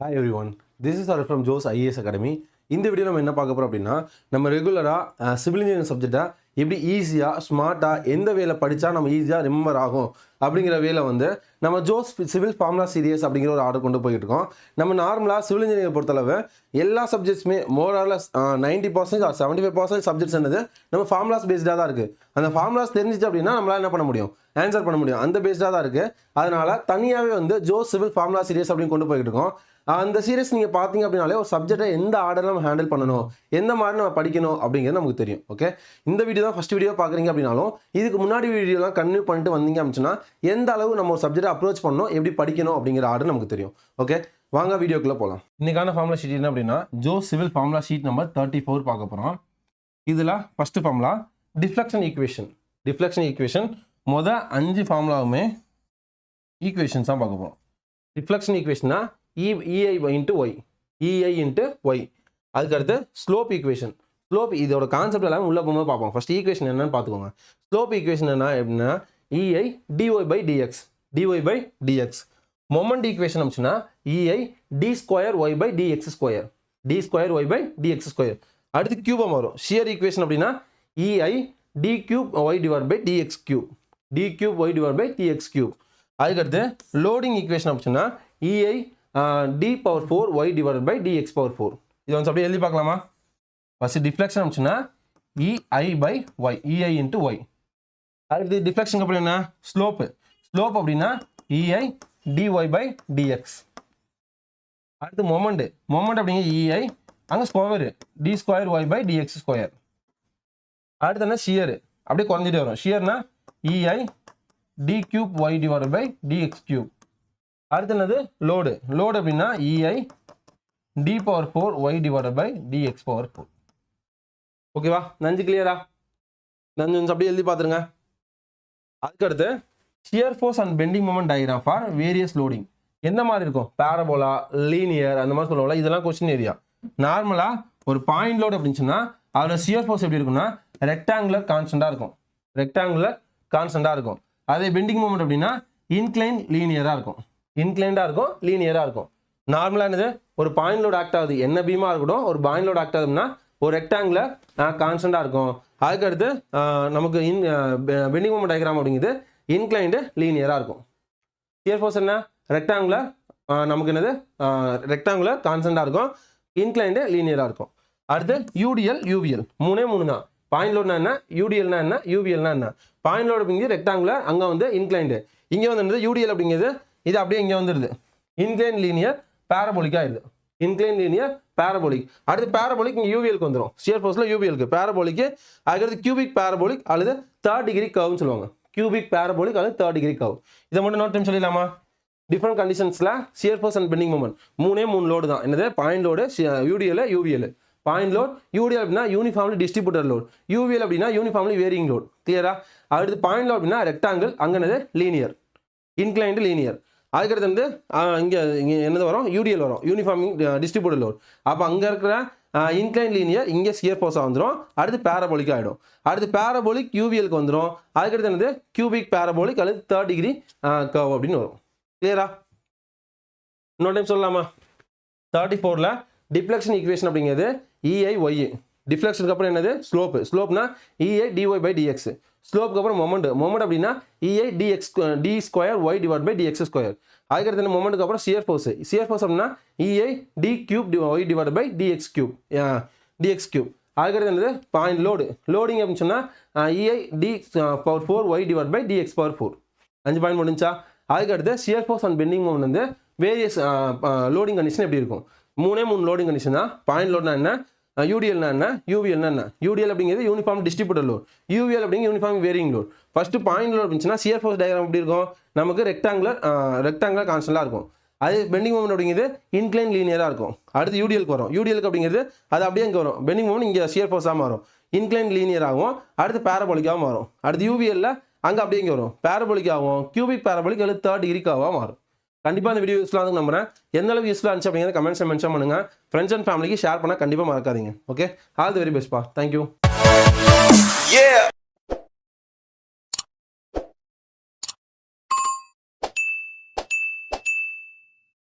Hi everyone, this is Arif from Joe's IAS Academy. இந்த video நம்ம என்ன பார்க்க போகிறோம் அப்படின்னா நம்ம ரெகுலராக சிவில் இன்ஜினியரிங் சப்ஜெக்டை எப்படி ஈஸியாக ஸ்மார்ட்டாக எந்த வேலை படித்தா நம்ம ஈஸியாக ரிமெம்பர் ஆகும் அப்படிங்கிற வேலை வந்து நம்ம ஜோஸ் சிவில் ஃபார்முலா சீரியஸ் அப்படிங்கிற ஒரு ஆர்டர் கொண்டு போயிட்டு இருக்கோம். நம்ம நார்மலாக சிவில் இன்ஜினியரிங் பொறுத்தளவு எல்லா சப்ஜெக்ட்ஸுமே மோராலஸ் 90% ஆர் 75% சப்ஜெக்ட்ஸ் என்னது நம்ம ஃபார்முலாஸ் பேஸ்டாக தான் இருக்குது. அந்த ஃபார்முலாஸ் தெரிஞ்சிச்சு அப்படின்னா நம்மளால் என்ன பண்ண முடியும், ஆன்சர் பண்ண முடியும். அந்த பேஸ்டாக தான் இருக்குது. அதனால் தனியாகவே வந்து ஜோஸ் சிவில் ஃபார்முலா சீரியஸ் அப்படின்னு கொண்டு போயிட்டு இருக்கோம். அந்த சீரியஸ் நீங்கள் பார்த்தீங்க அப்படின்னாலே ஒரு சப்ஜெக்டை எந்த ஆர்டரில் நம்ம ஹேண்டில் பண்ணணும், எந்த மாதிரி நம்ம படிக்கணும் அப்படிங்கிறது நமக்கு தெரியும். ஓகே, இந்த வீடியோ தான் ஃபஸ்ட் வீடியோ பார்க்குறீங்க அப்படின்னாலும் இதுக்கு முன்னாடி வீடியோலாம் கன்டினியூ பண்ணிட்டு வந்தீங்க அப்படின்னா எந்த அளவு நம்ம ஒரு சப்ஜெக்டை அப்ரோச் பண்ணணும், எப்படி படிக்கணும் அப்படிங்கிற ஆர்டர் நமக்கு தெரியும். ஓகே, வாங்க வீடியோக்குள்ளே போகலாம். இன்றைக்கான ஃபார்முலா ஷீட் என்ன அப்படின்னா ஜோஸ் சிவில் ஃபார்முலா ஷீட் நம்பர் 34 பார்க்க போகிறோம். இதில் first formula deflection equation. Deflection equation மொதல் 5 ஃபார்முலாவுமே ஈக்குவேஷன்ஸ் தான் பார்க்க போகிறோம். டிஃப்ளெக்ஷன் ஈக்குவேஷன்னா EI into Y, EI into Y. அதுக்கடுத்து ஸ்லோப் ஈக்குவேஷன். ஸ்லோப் இதோட கான்செப்ட் எல்லாமே உள்ளே போகும்போது பார்ப்போம். ஃபஸ்ட் ஈக்குவேஷன் என்னன்னு பார்த்துக்கோங்க. ஸ்லோப் ஈக்குவேஷன் என்ன அப்படின்னா EI dy by dx, dy by dx. Moment equation அப்படின்னா EI d square y by dx square, d square y by dx square. அடுத்து கியூபாக வரும். ஷியர் ஈக்குவேஷன் அப்படின்னா EI d cube y divided by dx cube, d cube y divided by dx cube. அதுக்கடுத்து loading equation அப்படின்னா EI d power 4 y divided by dx power 4. இது வந்து அப்படியே எழுதி பார்க்கலாமா? ஃபர்ஸ்ட் டிஃப்ளெக்ஷன் அப்படின்னா EI by y, EI into y. அடுத்து deflection அப்புறம் என்ன? ஸ்லோப்பு. ஸ்லோப் அப்படின்னா EI dy by dx. அடுத்து மொமெண்ட். மொமெண்ட் அப்படிங்கிற EI அங்கே square d square y by dx square. அடுத்து என்ன? ஷியர். அப்படியே குறைஞ்சிட்டே வரும். ஷியர்னா EI d cube y divided by dx cube. அடுத்து என்னது? லோடு. லோடு அப்படின்னா EI d power 4 y divided by dx power 4. ஓகேவா? நஞ்சு கிளியரா? நஞ்சு அப்படியே எழுதி பார்த்துருங்க. அதுக்கடுத்து shear force and bending moment diagram for various loading. எந்த மாதிரி இருக்கும்? பேரபோலா, லீனியர், அந்த மாதிரி சொல்லுவோம்ல, இதெல்லாம் கொஸ்டின் ஏரியா. நார்மலாக ஒரு பாயிண்ட் லோடு அப்படின்னுச்சுன்னா அதோட ஷியர் ஃபோர்ஸ் எப்படி இருக்குன்னா ரெக்டாங்குலர் கான்ஸ்டண்டாக இருக்கும். ரெக்டாங்குலர் கான்ஸ்டண்டாக இருக்கும். அதே பெண்டிங் மொமெண்ட் அப்படின்னா இன்க்ளைன் லீனியராக இருக்கும். இன்க்ளைண்டாக இருக்கும், லீனியராக இருக்கும். நார்மலாக என்னது? ஒரு பாயிண்ட் லோட் ஆக்ட் ஆகுது, என்ன பீமாக இருக்கட்டும், ஒரு பாயிண்ட் லோட் ஆக்ட் ஆகுதுன்னா ஒரு ரெக்டாங்குலர் கான்ஸ்டண்டாக இருக்கும். அதுக்கடுத்து நமக்கு பெண்டிங் மொமெண்ட் டயக்ராம் அப்படிங்கிறது இன்க்ளைண்டு லீனியராக இருக்கும். ஷியர் ஃபோர்ஸ் என்ன? ரெக்டாங்குலர், நமக்கு என்னது? ரெக்டாங்குலர் கான்ஸ்டண்டாக இருக்கும், இன்க்ளைண்டு லீனியராக இருக்கும். அடுத்து யூடிஎல், யூவிஎல், மூணே தான். பாயிண்ட் லோட்னா என்ன, யூடிஎல்னா என்ன, யூவிஎல்னா என்ன? பாயிண்ட் லோட் அப்படிங்கிறது ரெக்டாங்குலர், அங்கே வந்து இன்க்ளைண்டு. இங்கே வந்து யூடிஎல் அப்படிங்கிறது இது அப்படியே இங்கே வந்துடுது, இன்க்ளைன் லீனியர் பேரபோலிக் ஆயிடுது. Incline linear parabolic. அடுத்து பேரபோலிக் இங்கே யூவிஎலுக்கு வந்துடும். ஷியர் ஃபோர்ஸில் யூவிஎலுக்கு பேரபோலிக்கு. அதுக்கடுத்து கியூபிக் பேரபோலிக் அல்லது 3rd டிகிரி கர்வ்னு சொல்லுவாங்க. கியூபிக் பேரபோலிக் அல்லது 3rd டிகிரி கர்வ். இதை மட்டும் நோட் டைம் சொல்லிடலாமா? டிஃப்ரெண்ட் கண்டிஷன்ஸில் shear force and bending moment மூணே லோடு தான். என்னது? Point load, UDL, UVL. Point load, UDL அப்படின்னா யூனிஃபார்ம்லி டிஸ்ட்ரிபியூட்டர் லோட், யூவிஎல் அப்படின்னா யூனிஃபார்ம்லி வேரியிங் லோட். கிளியரா? அடுத்து பாயிண்ட் லோட் அப்படின்னா ரெக்டாங்கிள், அங்கே லீனியர், இன்க்ளைன்டு லீனியர். அதுக்கடுத்து வந்து இங்கே என்னது வரும்? யூடிஎல் வரும், யூனிஃபார்ம் டிஸ்ட்ரிபியூட்டர் லோட். அப்போ அங்கே இருக்கிற இன்க்ளைன் லீனியர் இங்கே ஷியர் ஃபோர்ஸாக வந்துடும். அடுத்து பேரபோலிக் ஆகிடும். அடுத்து பேரபோலிக் யூவிஎலுக்கு வந்துடும். அதுக்கடுத்து என்னது? கியூபிக் பேரபோலிக் அல்லது 3rd டிகிரி கர்வ் அப்படின்னு வரும். கிளியரா? இன்னொரு டைம் சொல்லலாமா? 34ல் டிஃப்ளெக்ஷன் ஈக்குவேஷன் அப்படிங்கிறது EI y. டிஃப்ளெக்ஷனுக்கு அப்புறம் என்னது? ஸ்லோப்பு. ஸ்லோப்னா EI dy by dx. ஸ்லோப்புக்கு அப்புறம் மொமெண்ட். மொமெண்ட் அப்படின்னா EI d square y divided by dx square. அதுக்கடுத்து என்ன? மொமெண்ட்டுக்கு அப்புறம் ஷியர் ஃபோர்ஸ். ஷியர் ஃபோர்ஸ் அப்படின்னா EI d cube y divided by dx cube, dx cube. அதுக்கடுத்து என்னது? Point load. லோடிங் அப்படின்னு சொன்னால் EI d power 4 y divided by dx power 4. 5 point முடிஞ்சா? அதுக்கடுத்து shear force and bending moment வந்து various loading condition எப்படி இருக்கும்? மூணே லோடிங் கண்டிஷன் தான். பாயிண்ட் லோட்னா என்ன, யூடிஎல்னா என்ன, யூவிஎல்னா என்ன? யூடிஎல் அப்படிங்கிறது யூனிஃபார்ம் டிஸ்ட்ரிபியூட்டர் லோட், யூவிஎல் அப்படிங்கிறது uniform varying load. First point load அப்படின்னா ஷியர் ஃபோர்ஸ் டயக்ராம் எப்படி இருக்கும்? நமக்கு ரெக்டாங்குலர் கான்ஸ்டண்டாக இருக்கும். அது பெண்டிங் மொமெண்ட் அப்படிங்கிறது இன்க்ளைன் லீனியராக இருக்கும். அடுத்து யூடிஎலுக்கு வரும். யூடிஎலுக்கு அப்படிங்கிறது அது அப்படியே இங்கே வரும். பெண்டிங் மொமெண்ட் இங்கே ஷியர் ஃபோர்ஸாக மாறும், இன்க்ளைன் லீனியராகவும். அடுத்து பேரபோலிக்காக மாறும். அடுத்து யூவிஎல்ல அங்கே அப்படியே இங்கே வரும், பேரபோலிக்காகவும், கியூபிக் பேரபோலிக் அல்லது 3rd டிகிரிக்காக மாறும். கண்டிப்பாக இந்த வீடியோ யூஸ்ஃபுல்லாக வந்து நம்புறேன். எந்த அளவுக்கு யூஸ்ஃபுல்லாக இருந்துச்சு அப்படிங்கிறத கமெண்ட்ஸை மென்ஷன் பண்ணுங்கள். ஃப்ரெண்ட்ஸ் அண்ட் ஃபேமிலிக்கு ஷேர் பண்ணால் கண்டிப்பாக மறக்காதீங்க. Okay, all the very best பா. தேங்க்யூ.